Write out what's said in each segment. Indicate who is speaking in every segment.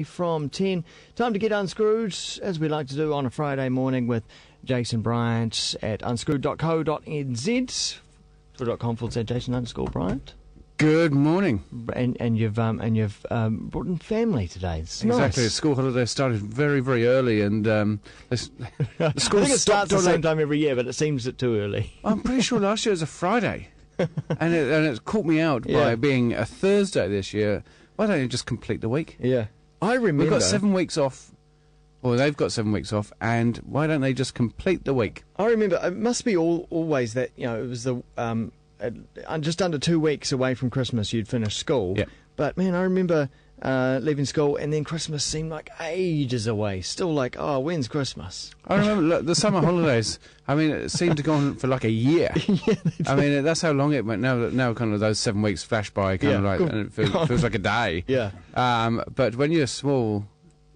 Speaker 1: from 10. Time to get unscrewed, as we like to do on a Friday morning with Jason Bryant at unscrewed.co.nz. twitter.com/Jason_Bryant.
Speaker 2: Good morning.
Speaker 1: And you've brought in family today. It's
Speaker 2: exactly.
Speaker 1: Nice.
Speaker 2: The school holiday started very, very early, and the school
Speaker 1: I think it starts the same time every year, but it seems too early.
Speaker 2: I'm pretty sure last year was a Friday, and it caught me out by being a Thursday this year. Why don't you just complete the week?
Speaker 1: Yeah, I remember.
Speaker 2: We've got 7 weeks off, or they've got 7 weeks off, and why don't they just complete the week?
Speaker 1: I remember. It must be always that it was the just under 2 weeks away from Christmas you'd finish school.
Speaker 2: Yeah.
Speaker 1: But man, I remember leaving school and then Christmas seemed like ages away. Still like, oh, when's Christmas?
Speaker 2: I remember the summer holidays. I mean, it seemed to go on for like a year.
Speaker 1: Yeah,
Speaker 2: I mean, that's how long it went. Now kind of those 7 weeks flash by, and it feels like a day.
Speaker 1: Yeah.
Speaker 2: But when you're small,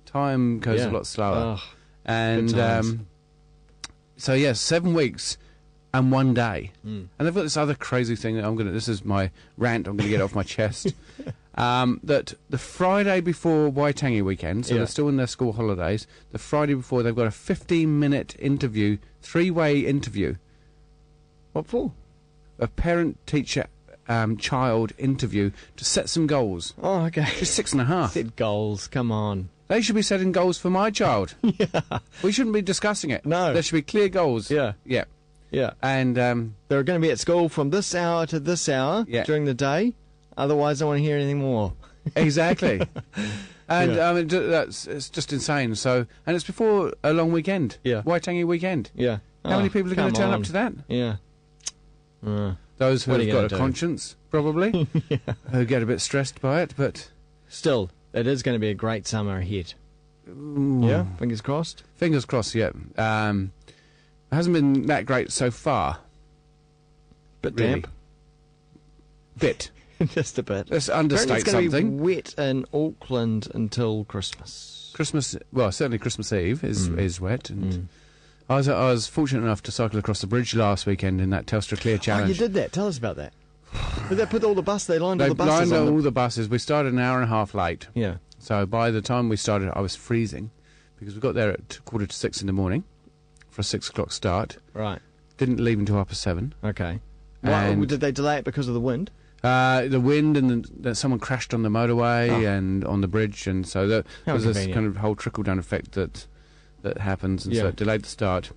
Speaker 2: time goes a lot slower.
Speaker 1: Oh,
Speaker 2: and so 7 weeks and 1 day. And they've got this other crazy thing that this is my rant, I'm going to get off my chest. That the Friday before Waitangi weekend, so they're still in their school holidays, the Friday before they've got a 15-minute interview, 3-way interview.
Speaker 1: What for?
Speaker 2: A parent-teacher child interview to set some goals.
Speaker 1: Oh, okay.
Speaker 2: She's 6.5.
Speaker 1: Set goals, come on.
Speaker 2: They should be setting goals for my child.
Speaker 1: Yeah.
Speaker 2: We shouldn't be discussing it.
Speaker 1: No.
Speaker 2: There should be clear goals.
Speaker 1: Yeah.
Speaker 2: Yeah.
Speaker 1: Yeah.
Speaker 2: And
Speaker 1: they're going to be at school from this hour to this hour during the day. Otherwise, I don't want to hear anything more.
Speaker 2: Exactly. And I mean, it's just insane. So, and it's before a long weekend.
Speaker 1: Yeah.
Speaker 2: Waitangi weekend.
Speaker 1: Yeah.
Speaker 2: How many people are going to turn up to that?
Speaker 1: Yeah.
Speaker 2: Those who have got a conscience, probably, who get a bit stressed by it, but
Speaker 1: still, it is going to be a great summer ahead. Yeah, fingers crossed.
Speaker 2: Fingers crossed. Yeah. It hasn't been that great so far.
Speaker 1: Bit
Speaker 2: really.
Speaker 1: damp.
Speaker 2: Bit.
Speaker 1: Just a bit.
Speaker 2: Let's understate
Speaker 1: it's
Speaker 2: something.
Speaker 1: It's going to be wet in Auckland until Christmas.
Speaker 2: Certainly Christmas Eve is wet. And I was fortunate enough to cycle across the bridge last weekend in that Telstra Clear Challenge.
Speaker 1: Oh, you did that. Tell us about that. Did they put all the buses? They lined all the buses.
Speaker 2: They lined all the buses. We started an hour and a half late.
Speaker 1: Yeah.
Speaker 2: So by the time we started, I was freezing because we got there at 5:45 in the morning for a 6 o'clock start.
Speaker 1: Right.
Speaker 2: Didn't leave until 7:30.
Speaker 1: Okay. Why, did they delay it because of the wind?
Speaker 2: The wind, and then someone crashed on the motorway and on the bridge, and so there was this kind of whole trickle-down effect that happens, and so it delayed the start.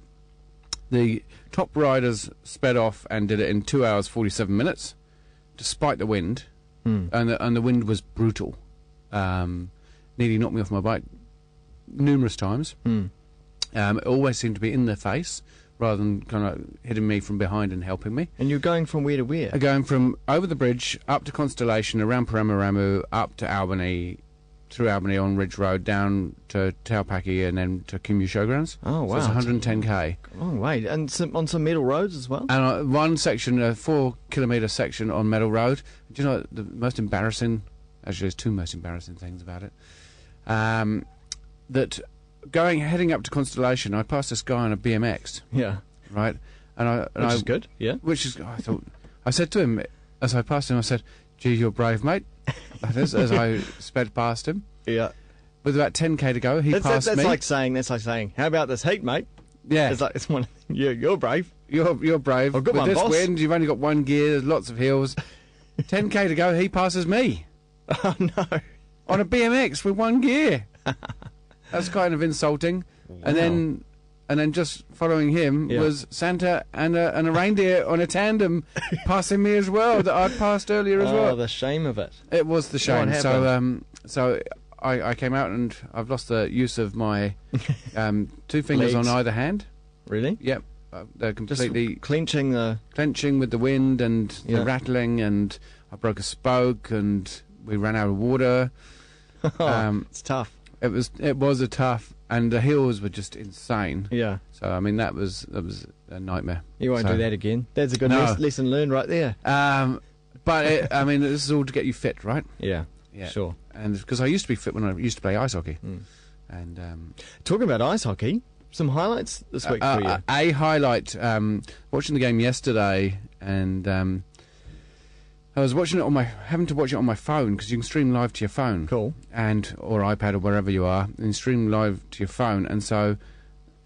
Speaker 2: The top riders sped off and did it in 2 hours 47 minutes, despite the wind, and the wind was brutal. Nearly knocked me off my bike numerous times. It always seemed to be in their face, rather than kind of hitting me from behind and helping me.
Speaker 1: And you're going from where to where?
Speaker 2: Going from over the bridge, up to Constellation, around Paramaramu, up to Albany, through Albany on Ridge Road, down to Taupaki, and then to Kimu Showgrounds.
Speaker 1: Oh, wow.
Speaker 2: So it's 110k.
Speaker 1: Oh, wait. And on some metal roads as well?
Speaker 2: And one section, a 4-kilometre section on Metal Road. Do you know the most embarrassing... Actually, there's two most embarrassing things about it. Heading up to Constellation, I passed this guy on a BMX.
Speaker 1: Yeah.
Speaker 2: Right?
Speaker 1: Which is good, yeah.
Speaker 2: I said to him, as I passed him, I said, "Gee, you're brave, mate." That is, as I sped past him.
Speaker 1: Yeah.
Speaker 2: With about 10k to go, he passed me.
Speaker 1: That's like saying, how about this heat, mate?
Speaker 2: Yeah.
Speaker 1: You're brave.
Speaker 2: You're brave.
Speaker 1: I've got
Speaker 2: With
Speaker 1: one,
Speaker 2: this
Speaker 1: boss.
Speaker 2: wind, you've only got one gear, there's lots of hills. 10k to go, he passes me.
Speaker 1: Oh, no.
Speaker 2: On a BMX with one gear. That's kind of insulting.
Speaker 1: Wow.
Speaker 2: And then just following him was Santa and a reindeer on a tandem passing me as well, that I'd passed earlier as well.
Speaker 1: Oh, the shame of it.
Speaker 2: It was the shame.
Speaker 1: What
Speaker 2: So I came out and I've lost the use of my 2 fingers
Speaker 1: Legs.
Speaker 2: on either hand.
Speaker 1: Really?
Speaker 2: Yep. They're completely...
Speaker 1: Just clenching
Speaker 2: with the wind and the rattling, and I broke a spoke and we ran out of water.
Speaker 1: It's tough.
Speaker 2: It was a tough... And the hills were just insane.
Speaker 1: Yeah.
Speaker 2: So, I mean, that was a nightmare.
Speaker 1: You won't do that again. That's a good lesson learned right there.
Speaker 2: But, this is all to get you fit, right?
Speaker 1: Yeah, sure.
Speaker 2: And because I used to be fit when I used to play ice hockey. And
Speaker 1: talking about ice hockey, some highlights this week for you.
Speaker 2: A highlight, watching the game yesterday, and I was watching it having to watch it on my phone because you can stream live to your phone.
Speaker 1: Cool.
Speaker 2: Or iPad or wherever you are, and stream live to your phone. And so,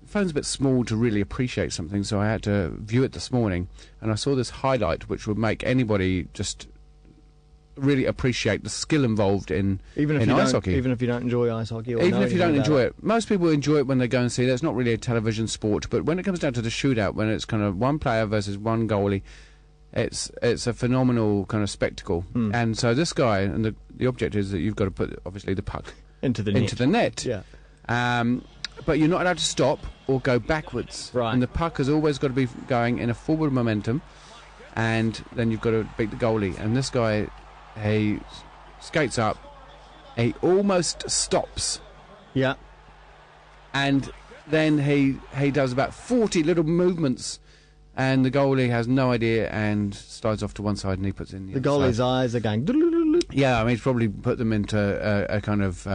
Speaker 2: the phone's a bit small to really appreciate something, so I had to view it this morning, and I saw this highlight which would make anybody just really appreciate the skill involved in ice hockey.
Speaker 1: Even if you don't enjoy ice hockey, or
Speaker 2: even if you don't enjoy it. Most people enjoy it when they go and see it. It's not really a television sport, but when it comes down to the shootout, when it's kind of one player versus one goalie, it's a phenomenal kind of spectacle. And so this guy, and the object is that you've got to put, obviously, the puck
Speaker 1: into the net.
Speaker 2: Yeah. But you're not allowed to stop or go backwards.
Speaker 1: Right.
Speaker 2: And the puck has always got to be going in a forward momentum, and then you've got to beat the goalie. And this guy, he skates up, he almost stops.
Speaker 1: Yeah.
Speaker 2: And then he does about 40 little movements, and the goalie has no idea and slides off to one side, and he puts in the
Speaker 1: goalie's eyes are going.
Speaker 2: Yeah, I mean, he's probably put them into a kind of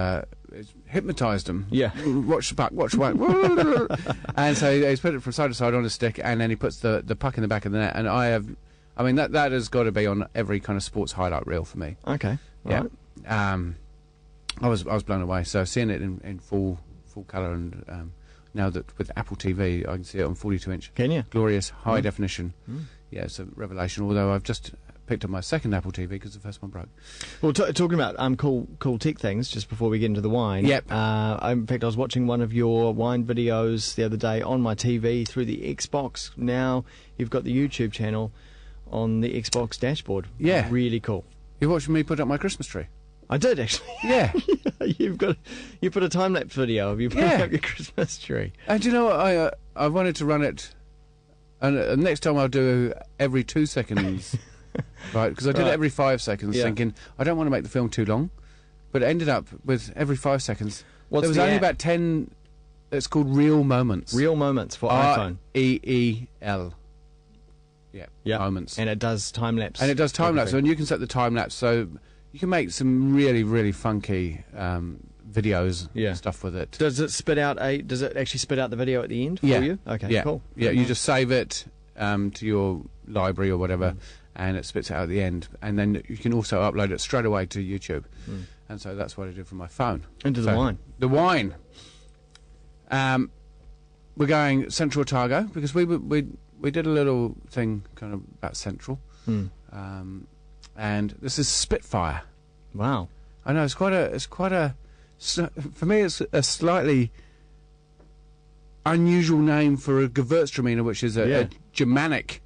Speaker 2: hypnotised them.
Speaker 1: Yeah.
Speaker 2: Watch the puck, watch the puck. And so he's put it from side to side on a stick, and then he puts the puck in the back of the net. And I mean, that has got to be on every kind of sports highlight reel for me.
Speaker 1: Okay.
Speaker 2: Yeah.
Speaker 1: Right.
Speaker 2: I was blown away. So seeing it in full colour, and now that with Apple TV, I can see it on 42-inch.
Speaker 1: Can you?
Speaker 2: Glorious, high definition. Yeah, it's a revelation. Although I've just picked up my second Apple TV because the first one broke.
Speaker 1: Well, talking about cool tech things, just before we get into the wine.
Speaker 2: Yep.
Speaker 1: In fact, I was watching one of your wine videos the other day on my TV through the Xbox. Now you've got the YouTube channel on the Xbox dashboard.
Speaker 2: Yeah.
Speaker 1: Really cool.
Speaker 2: You're watching me put up my Christmas tree?
Speaker 1: I did, actually.
Speaker 2: Yeah.
Speaker 1: You put a time-lapse video of you putting up your Christmas tree.
Speaker 2: And do you know what? I wanted to run it, and next time I'll do every 2 seconds. Right, because I did it every 5 seconds, thinking I don't want to make the film too long, but it ended up with every 5 seconds. There was only about 10. It's called Real Moments.
Speaker 1: Real Moments for iPhone.
Speaker 2: REEL. Yeah, moments.
Speaker 1: And it does time lapse.
Speaker 2: And it does time lapse, and you can set the time lapse, so you can make some really, really funky videos and stuff with it.
Speaker 1: Does it actually spit out the video at the end for you? Okay, cool.
Speaker 2: Yeah, you just save it to your library or whatever. And it spits it out at the end, and then you can also upload it straight away to YouTube. And so that's what I did from my phone.
Speaker 1: Into the wine.
Speaker 2: The wine. We're going Central Otago because we did a little thing kind of about Central, and this is Spitfire.
Speaker 1: Wow.
Speaker 2: I know it's quite a for me it's a slightly unusual name for a Gewurztraminer, which is a Germanic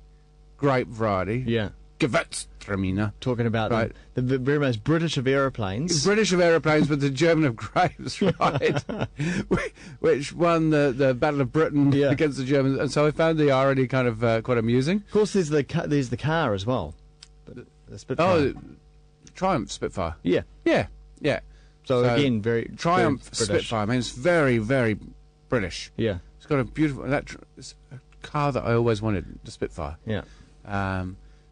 Speaker 2: grape variety.
Speaker 1: Yeah.
Speaker 2: Gewurztraminer.
Speaker 1: Talking about the very most British of aeroplanes.
Speaker 2: British of aeroplanes, but the German of grapes, right? Which won the Battle of Britain against the Germans, and so I found the irony kind of quite amusing.
Speaker 1: Of course, there's the car as well. The Spitfire.
Speaker 2: Oh, Triumph Spitfire.
Speaker 1: Yeah. So again, very
Speaker 2: Triumph
Speaker 1: very British.
Speaker 2: Spitfire. I mean, it's very, very British.
Speaker 1: Yeah.
Speaker 2: It's got a beautiful. It's a car that I always wanted, the Spitfire.
Speaker 1: Yeah.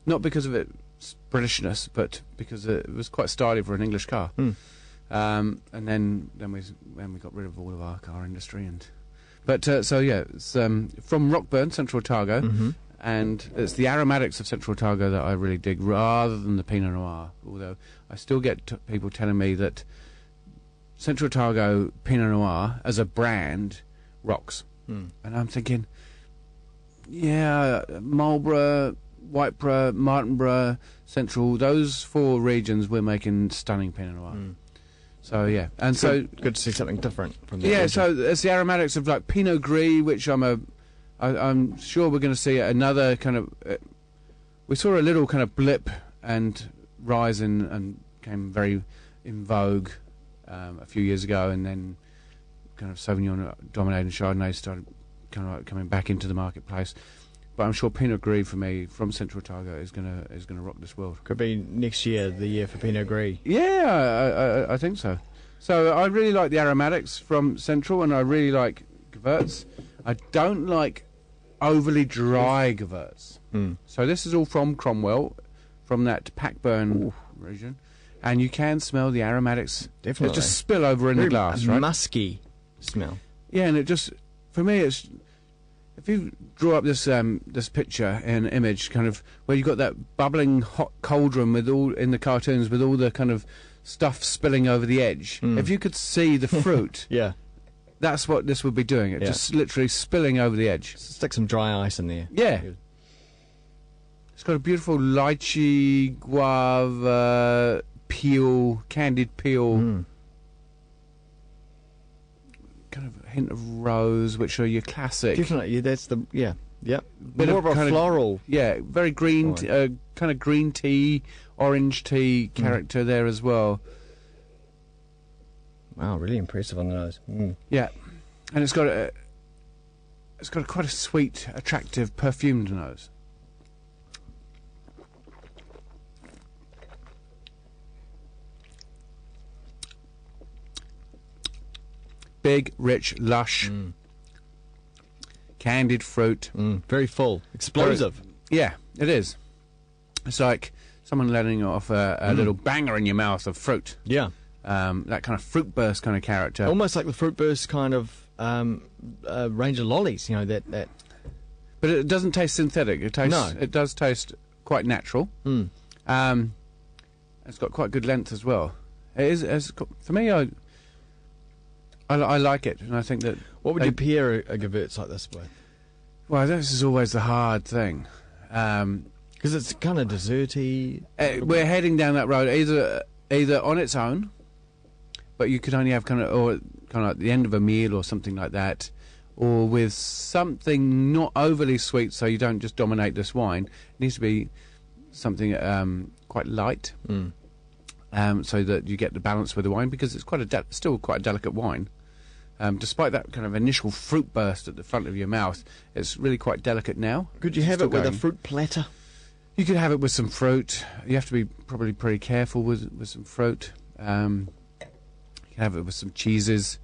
Speaker 2: Not because of its Britishness, but because it was quite stylish for an English car. And then we got rid of all of our car industry, it's from Rockburn, Central Otago, and it's the aromatics of Central Otago that I really dig, rather than the Pinot Noir. Although I still get people telling me that Central Otago Pinot Noir as a brand rocks, and I'm thinking, Marlborough, Whiteborough, Martinborough, Central, those 4 regions we're making stunning Pinot Noir. So yeah, and so
Speaker 1: good to see something different from that.
Speaker 2: Yeah,
Speaker 1: region.
Speaker 2: so it's the aromatics of like Pinot Gris, which I'm sure we're going to see another kind of. We saw a little kind of blip and rise and came very in vogue a few years ago, and then kind of Sauvignon dominated Chardonnay started kind of like coming back into the marketplace. But I'm sure Pinot Gris for me from Central Otago is gonna rock this world.
Speaker 1: Could be next year, the year for Pinot Gris.
Speaker 2: Yeah, I think so. So I really like the aromatics from Central, and I really like Gewurz. I don't like overly dry Gewurz. So this is all from Cromwell, from that Packburn region, and you can smell the aromatics.
Speaker 1: Definitely,
Speaker 2: it just spill over in the glass, right?
Speaker 1: Musky smell.
Speaker 2: Yeah, and it just, for me, if you draw up this this picture and image, kind of where you've got that bubbling hot cauldron with all in the cartoons with all the kind of stuff spilling over the edge. If you could see the fruit,
Speaker 1: yeah,
Speaker 2: that's what this would be doing. It just literally spilling over the edge.
Speaker 1: Stick some dry ice in there.
Speaker 2: Yeah. It's got a beautiful lychee, guava, peel, candied peel, kind of a hint of rose, which are your classic.
Speaker 1: Definitely, that's the bit
Speaker 2: More
Speaker 1: of a floral.
Speaker 2: Very green, kind of green tea, orange tea character there as well.
Speaker 1: Wow, really impressive on the nose.
Speaker 2: Yeah, and it's got quite a sweet, attractive, perfumed nose. Big, rich, lush, candied fruit.
Speaker 1: Very full, explosive.
Speaker 2: Yeah, it is. It's like someone letting off a little banger in your mouth of fruit.
Speaker 1: Yeah.
Speaker 2: That kind of fruit burst kind of character.
Speaker 1: Almost like the fruit burst kind of range of lollies, you know, that...
Speaker 2: But it doesn't taste synthetic. It does taste quite natural. It's got quite good length as well. For me, I like it, and I think that...
Speaker 1: What would you pair a Gewurz like this with?
Speaker 2: Well, this is always the hard thing.
Speaker 1: Because it's kind of desserty.
Speaker 2: We're heading down that road, either on its own, but you could only have kind of at the end of a meal or something like that, or with something not overly sweet so you don't just dominate this wine. It needs to be something quite light, so that you get the balance with the wine, because it's still quite a delicate wine. Despite that kind of initial fruit burst at the front of your mouth, it's really quite delicate now.
Speaker 1: Could you have it with a fruit platter?
Speaker 2: You could have it with some fruit. You have to be probably pretty careful with some fruit. You can have it with some cheeses.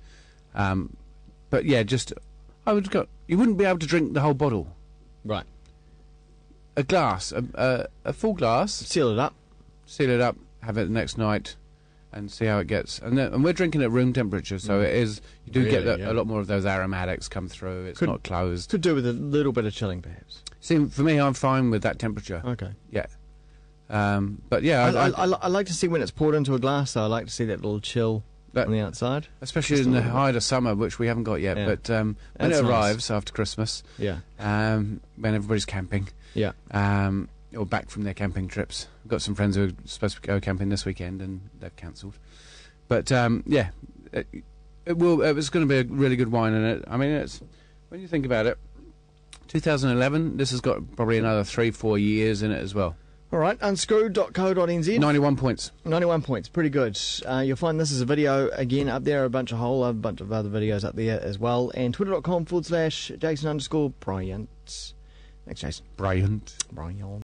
Speaker 2: But yeah, you wouldn't be able to drink the whole bottle.
Speaker 1: Right.
Speaker 2: A glass, a full glass.
Speaker 1: Seal it up,
Speaker 2: have it the next night, and see how it gets. And we're drinking at room temperature, so it is. You do get a lot more of those aromatics come through. It's not closed.
Speaker 1: Could do with a little bit of chilling, perhaps.
Speaker 2: See, for me, I'm fine with that temperature.
Speaker 1: Okay.
Speaker 2: Yeah. But yeah,
Speaker 1: I like to see when it's poured into a glass, though. I like to see that little chill on the outside,
Speaker 2: especially in the height of summer, which we haven't got yet. Yeah. But when it arrives after Christmas, when everybody's camping, or back from their camping trips. I've got some friends who are supposed to go camping this weekend, and they've cancelled. But it was going to be a really good wine, and I mean, it's when you think about it, 2011. This has got probably another 3-4 years in it as well.
Speaker 1: All right, unscrewed.co.nz.
Speaker 2: 91 points.
Speaker 1: 91 points, pretty good. You'll find this is a video again up there, a bunch of other videos up there as well, and twitter.com/Jason_Bryant. Thanks, Jason.
Speaker 2: Bryant.